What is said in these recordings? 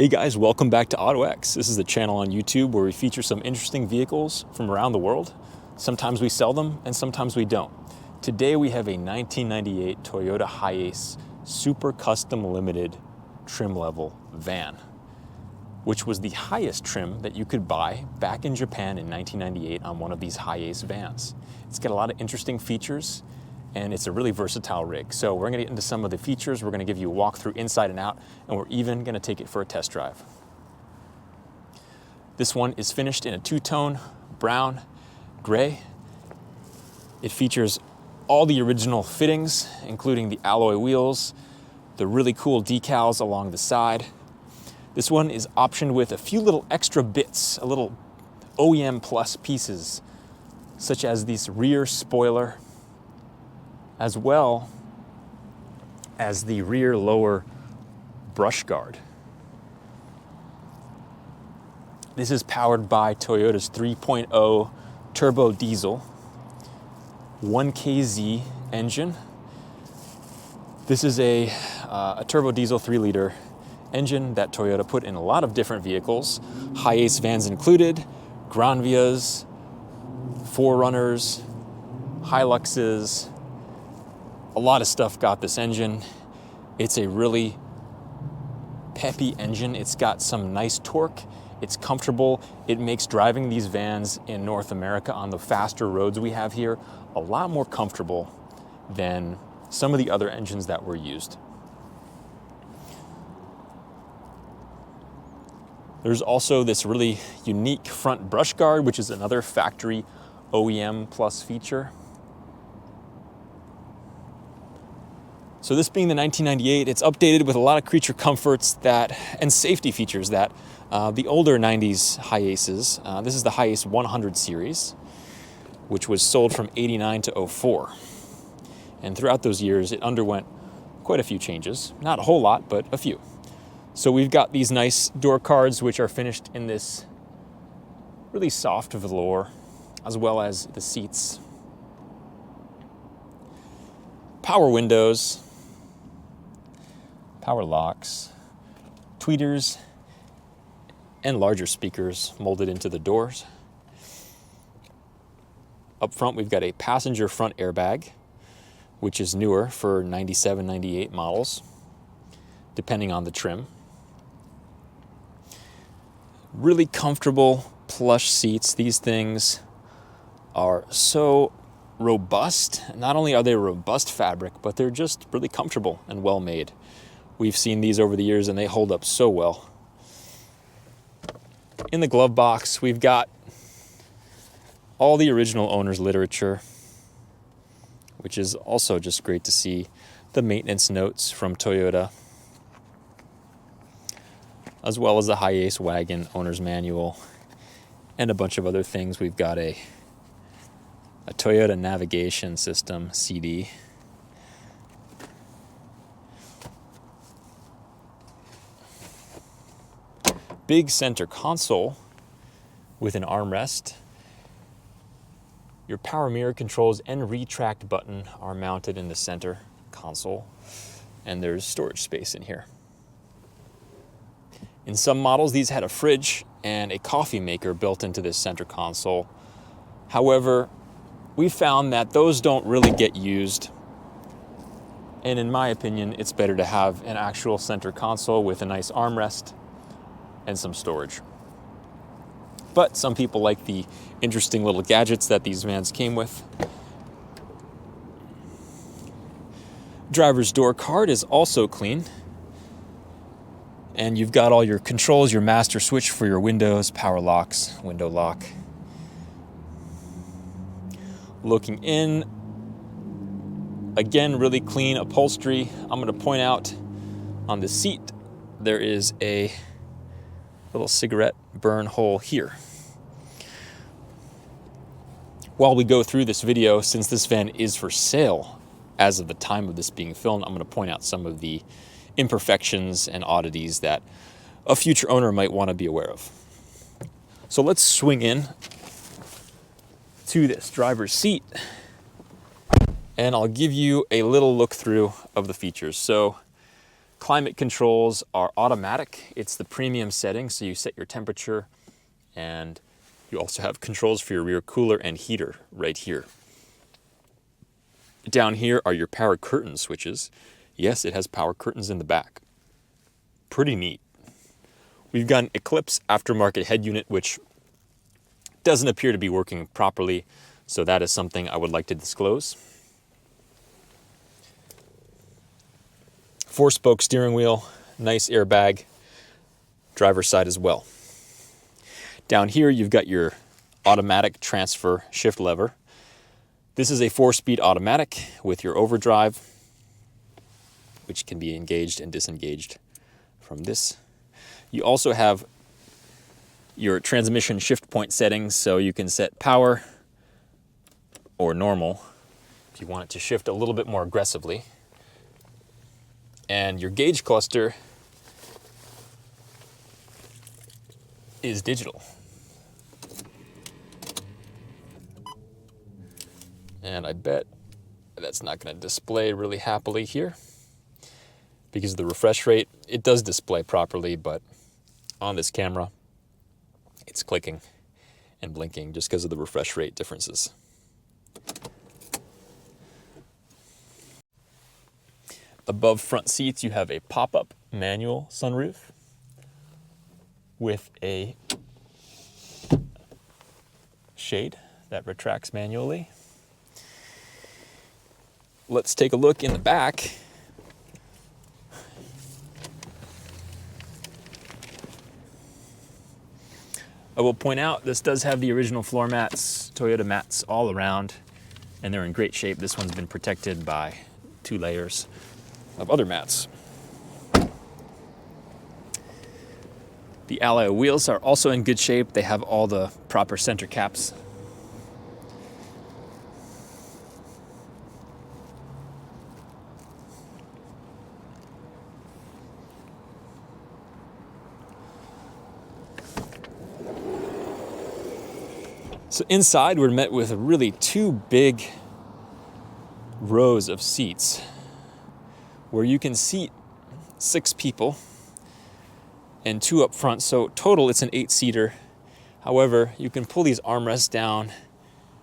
Hey guys, welcome back to Ottoex. This is the channel on YouTube where we feature some interesting vehicles from around the world. Sometimes we sell them and sometimes we don't. Today we have a 1998 Toyota Hiace Super Custom Limited trim level van, which was the highest trim that you could buy back in Japan in 1998 on one of these Hiace vans. It's got a lot of interesting features and it's a really versatile rig. So we're gonna get into some of the features, we're gonna give you a walkthrough inside and out, and we're even gonna take it for a test drive. This one is finished in a two-tone brown gray. It features all the original fittings, including the alloy wheels, the really cool decals along the side. This one is optioned with a few little extra bits, a little OEM plus pieces, such as this rear spoiler, as well as the rear lower brush guard. This is powered by Toyota's 3.0 Turbo Diesel 1KZ engine. This is a Turbo Diesel 3-liter engine that Toyota put in a lot of different vehicles, Hiace vans included, Granvias, 4Runners, Hiluxes. A lot of stuff got this engine. It's a really peppy engine. It's got some nice torque. It's comfortable. It makes driving these vans in North America on the faster roads we have here a lot more comfortable than some of the other engines that were used. There's also this really unique front brush guard, which is another factory OEM plus feature. So this being the 1998, it's updated with a lot of creature comforts and safety features that the older 90s Hiaces, this is the Hiace 100 series, which was sold from 89 to 04. And throughout those years, it underwent quite a few changes. Not a whole lot, but a few. So we've got these nice door cards, which are finished in this really soft velour, as well as the seats. Power windows, power locks, tweeters, and larger speakers molded into the doors. Up front, we've got a passenger front airbag, which is newer for 97, 98 models, depending on the trim. Really comfortable plush seats. These things are so robust. Not only are they robust fabric, but they're just really comfortable and well made. We've seen these over the years and they hold up so well. In the glove box, we've got all the original owner's literature, which is also just great to see. The maintenance notes from Toyota, as well as the Hiace wagon owner's manual, and a bunch of other things. We've got a Toyota navigation system CD. Big center console with an armrest. Your power mirror controls and retract button are mounted in the center console, and there's storage space in here. In some models, these had a fridge and a coffee maker built into this center console. However, we found that those don't really get used, and in my opinion, it's better to have an actual center console with a nice armrest and some storage. But some people like the interesting little gadgets that these vans came with. Driver's door card is also clean, and you've got all your controls, your master switch for your windows, power locks, window lock. Looking in, again, really clean upholstery. I'm going to point out on the seat, there is a little cigarette burn hole here. While we go through this video, since this van is for sale as of the time of this being filmed, I'm going to point out some of the imperfections and oddities that a future owner might want to be aware of. So let's swing in to this driver's seat, and I'll give you a little look through of the features. So Climate controls are automatic. It's the premium setting, so you set your temperature, and you also have controls for your rear cooler and heater right here. Down here are your power curtain switches. Yes, it has power curtains in the back. Pretty neat. We've got an Eclipse aftermarket head unit, which doesn't appear to be working properly, so that is something I would like to disclose. 4-spoke steering wheel, nice airbag, driver's side as well. Down here you've got your automatic transfer shift lever. This is a 4-speed automatic with your overdrive, which can be engaged and disengaged from this. You also have your transmission shift point settings, so you can set power or normal if you want it to shift a little bit more aggressively. And your gauge cluster is digital. And I bet that's not going to display really happily here because of the refresh rate. It does display properly, but on this camera, it's clicking and blinking just because of the refresh rate differences. Above front seats, you have a pop-up manual sunroof with a shade that retracts manually. Let's take a look in the back. I will point out this does have the original floor mats, Toyota mats all around, and they're in great shape. This one's been protected by 2 layers of other mats. The alloy wheels are also in good shape. They have all the proper center caps. So inside, we're met with really 2 big rows of seats where you can seat 6 people and 2 up front. So total, it's an 8-seater. However, you can pull these armrests down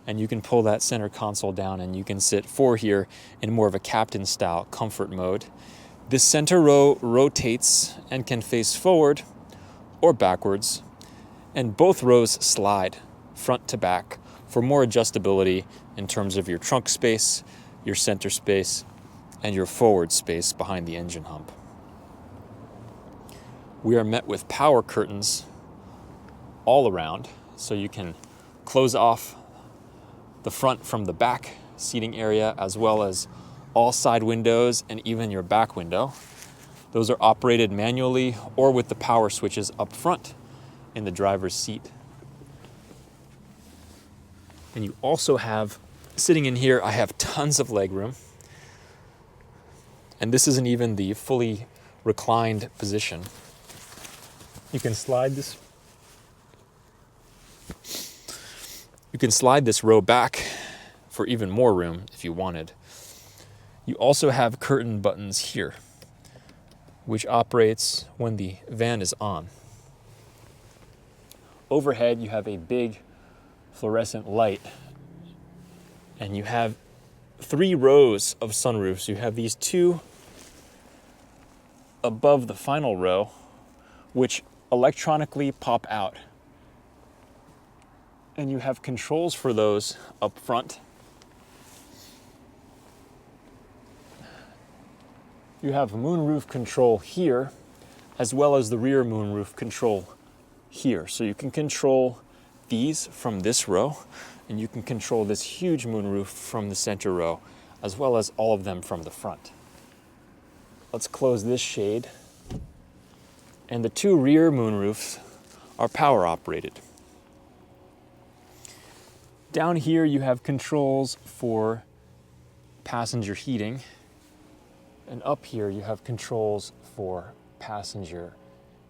and you can pull that center console down and you can sit 4 here in more of a captain style comfort mode. This center row rotates and can face forward or backwards, and both rows slide front to back for more adjustability in terms of your trunk space, your center space, and your forward space behind the engine hump. We are met with power curtains all around, so you can close off the front from the back seating area, as well as all side windows and even your back window. Those are operated manually or with the power switches up front in the driver's seat. And you also have, sitting in here, I have tons of leg room. And this isn't even the fully reclined position. You can slide this. You can slide this row back for even more room if you wanted. You also have curtain buttons here, which operates when the van is on. Overhead, you have a big fluorescent light, and you have 3 rows of sunroofs. You have these 2 above the final row, which electronically pop out. And you have controls for those up front. You have moonroof control here, as well as the rear moonroof control here. So you can control these from this row, and you can control this huge moonroof from the center row, as well as all of them from the front. Let's close this shade. And the 2 rear moonroofs are power operated. Down here you have controls for passenger heating, and up here you have controls for passenger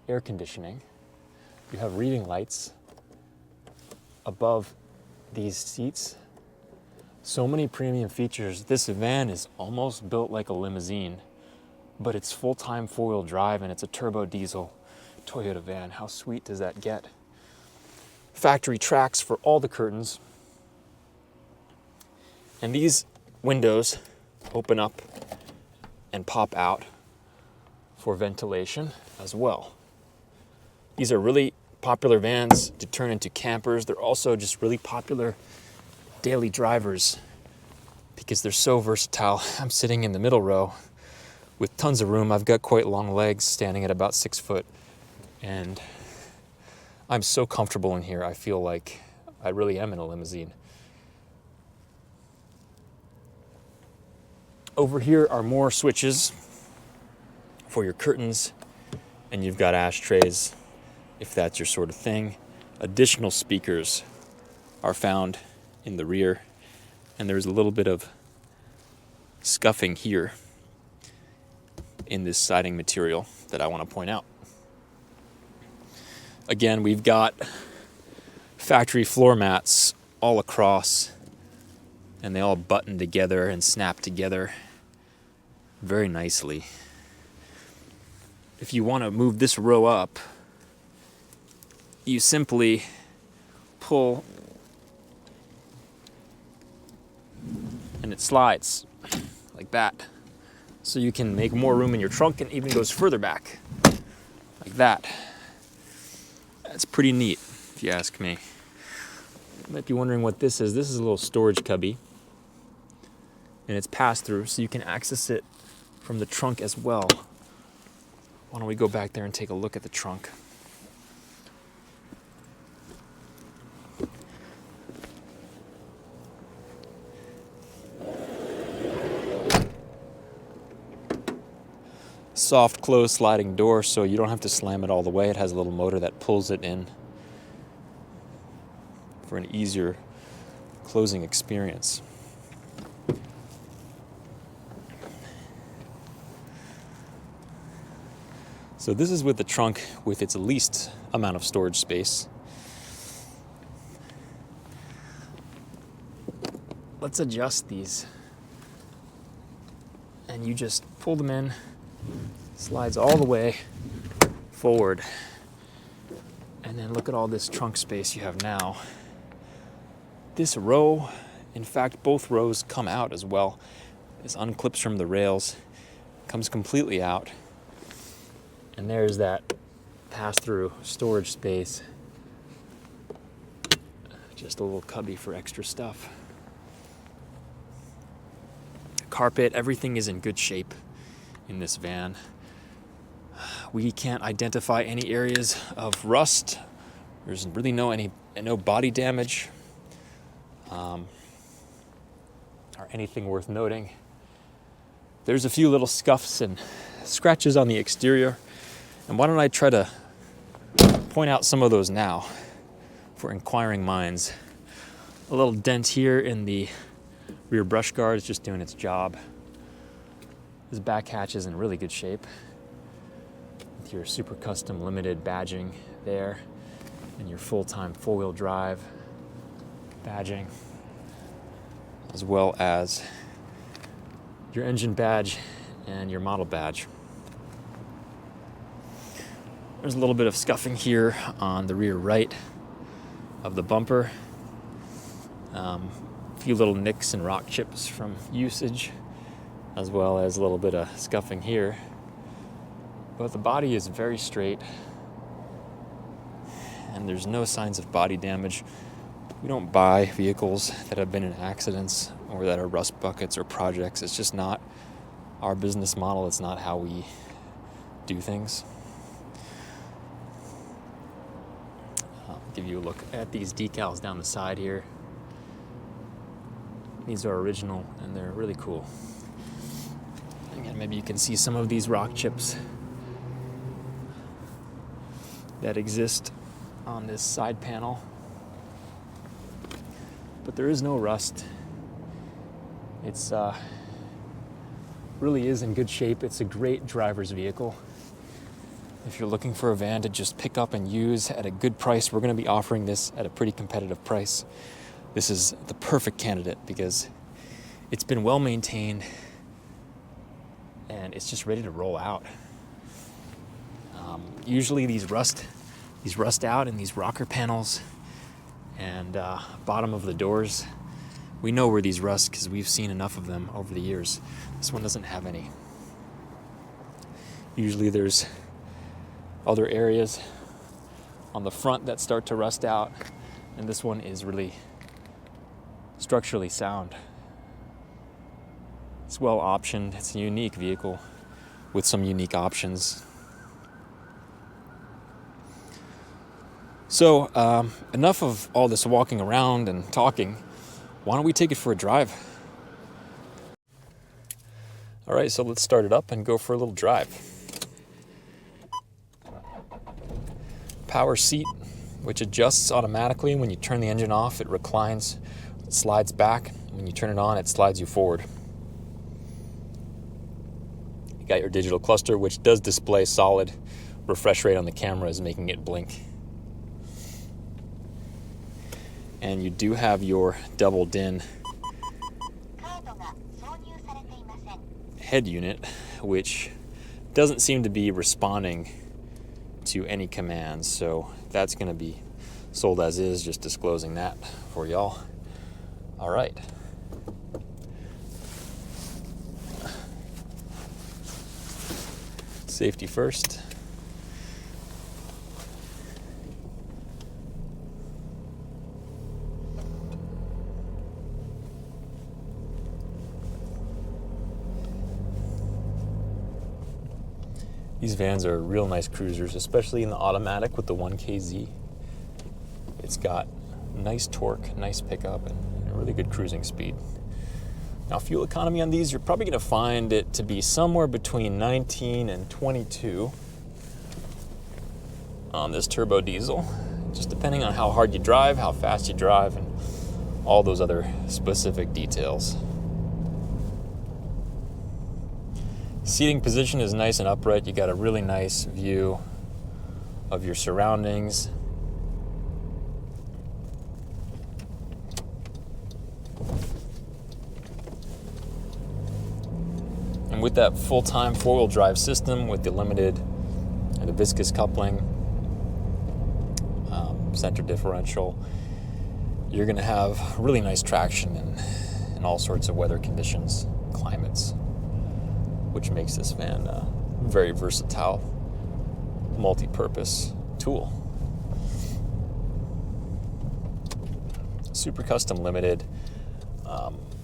air conditioning. You have reading lights above these seats. So many premium features. This van is almost built like a limousine but it's full-time four-wheel drive and it's a turbo diesel Toyota van. How sweet does that get? Factory tracks for all the curtains. And these windows open up and pop out for ventilation as well. These are really popular vans to turn into campers. They're also just really popular daily drivers because they're so versatile. I'm sitting in the middle row with tons of room. I've got quite long legs, standing at about 6 foot, and I'm so comfortable in here. I feel like I really am in a limousine. Over here are more switches for your curtains, and you've got ashtrays if that's your sort of thing. Additional speakers are found in the rear, and there's a little bit of scuffing here in this siding material that I want to point out. Again, we've got factory floor mats all across, and they all button together and snap together very nicely. If you want to move this row up, you simply pull and it slides like that. So you can make more room in your trunk, and even goes further back like that. That's pretty neat, if you ask me. You might be wondering what this is. This is a little storage cubby, and it's pass-through, so you can access it from the trunk as well. Why don't we go back there and take a look at the trunk? Soft close sliding door, so you don't have to slam it all the way. It has a little motor that pulls it in for an easier closing experience. So this is with the trunk with its least amount of storage space. Let's adjust these. And you just pull them in, slides all the way forward. And then look at all this trunk space you have now. This row, in fact, both rows come out as well. This unclips from the rails, comes completely out. And there's that pass-through storage space. Just a little cubby for extra stuff. Carpet, everything is in good shape in this van. We can't identify any areas of rust. There's really no body damage or anything worth noting. There's a few little scuffs and scratches on the exterior, and why don't I try to point out some of those now for inquiring minds. A little dent here in the rear brush guard is just doing its job. This back hatch is in really good shape with your super custom limited badging there and your full-time four-wheel drive badging, as well as your engine badge and your model badge. There's a little bit of scuffing here on the rear right of the bumper. A few little nicks and rock chips from usage, as well as a little bit of scuffing here. But the body is very straight, and there's no signs of body damage. We don't buy vehicles that have been in accidents or that are rust buckets or projects. It's just not our business model. It's not how we do things. I'll give you a look at these decals down the side here. These are original and they're really cool. Again, maybe you can see some of these rock chips that exist on this side panel. But there is no rust. It's really is in good shape. It's a great driver's vehicle. If you're looking for a van to just pick up and use at a good price, we're going to be offering this at a pretty competitive price. This is the perfect candidate because it's been well maintained. and it's just ready to roll out. Usually these rust out in these rocker panels and bottom of the doors. We know where these rust because we've seen enough of them over the years. This one doesn't have any. Usually there's other areas on the front that start to rust out, and this one is really structurally sound. It's well optioned. It's a unique vehicle with some unique options. So enough of all this walking around and talking. Why don't we take it for a drive? All right, so let's start it up and go for a little drive. Power seat, which adjusts automatically. When you turn the engine off, it reclines, it slides back. When you turn it on, it slides you forward. You got your digital cluster, which does display solid. Refresh rate on the camera is making it blink. And you do have your double DIN head unit, which doesn't seem to be responding to any commands, so that's going to be sold as is, just disclosing that for y'all. All right. Safety first. These vans are real nice cruisers, especially in the automatic with the 1KZ. It's got nice torque, nice pickup, and really good cruising speed. Now, fuel economy on these, you're probably going to find it to be somewhere between 19 and 22 on this turbo diesel, just depending on how hard you drive, how fast you drive, and all those other specific details. Seating position is nice and upright. You got a really nice view of your surroundings. And with that full-time four-wheel drive system with the limited and the viscous coupling, center differential, you're going to have really nice traction in all sorts of weather conditions, climates, which makes this van a very versatile, multi-purpose tool. Super custom limited,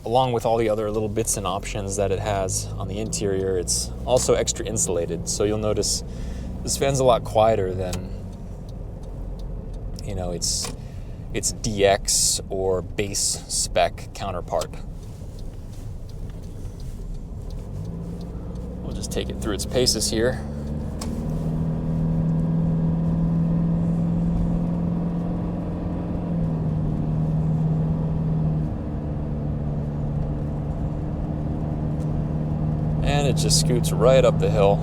along with all the other little bits and options that it has on the interior. It's also extra insulated, so you'll notice this van's a lot quieter than, its DX or base spec counterpart. We'll just take it through its paces here. And it just scoots right up the hill.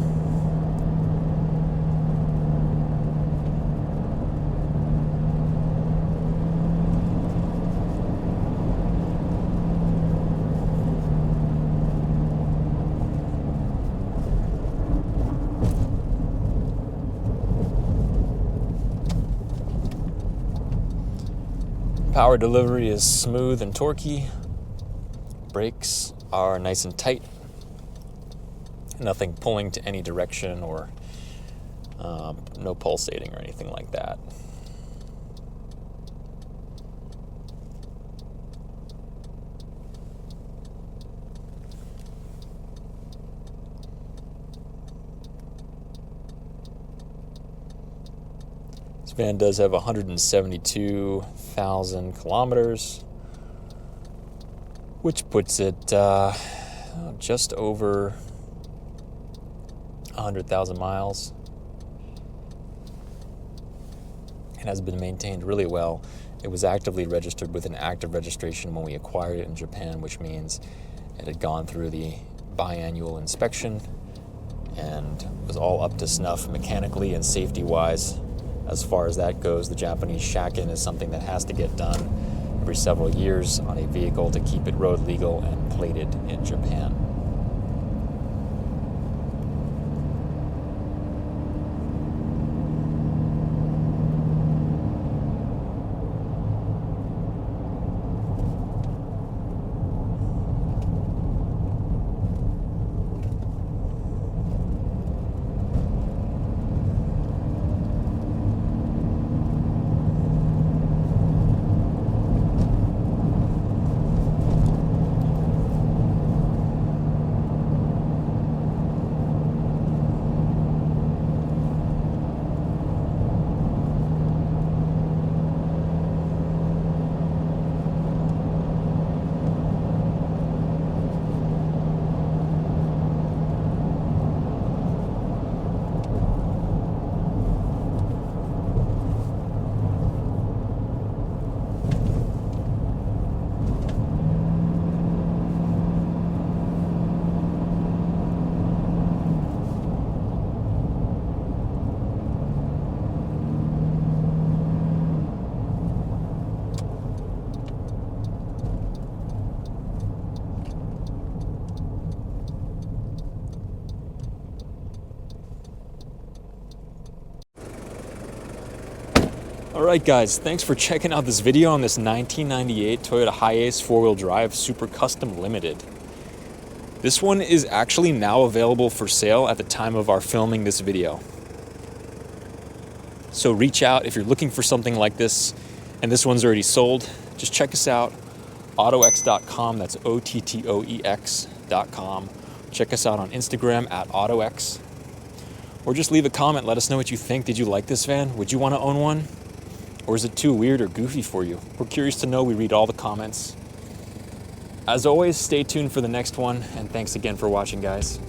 Power delivery is smooth and torquey. Brakes are nice and tight. Nothing pulling to any direction or no pulsating or anything like that. This van does have 172,000 kilometers, which puts it just over 100,000 miles. It has been maintained really well. It was actively registered with an active registration when we acquired it in Japan, which means it had gone through the biannual inspection and was all up to snuff mechanically and safety-wise. As far as that goes, the Japanese shaken is something that has to get done every several years on a vehicle to keep it road legal and plated in Japan. All right, guys, thanks for checking out this video on this 1998 Toyota Hiace 4-wheel drive Super Custom Limited. This one is actually now available for sale at the time of our filming this video. So reach out if you're looking for something like this, and this one's already sold. Just check us out, Ottoex.com, that's OTTOEX.com. Check us out on Instagram at Ottoex. Or just leave a comment, let us know what you think. Did you like this van? Would you want to own one? Or is it too weird or goofy for you? We're curious to know. We read all the comments. As always, stay tuned for the next one, and thanks again for watching, guys.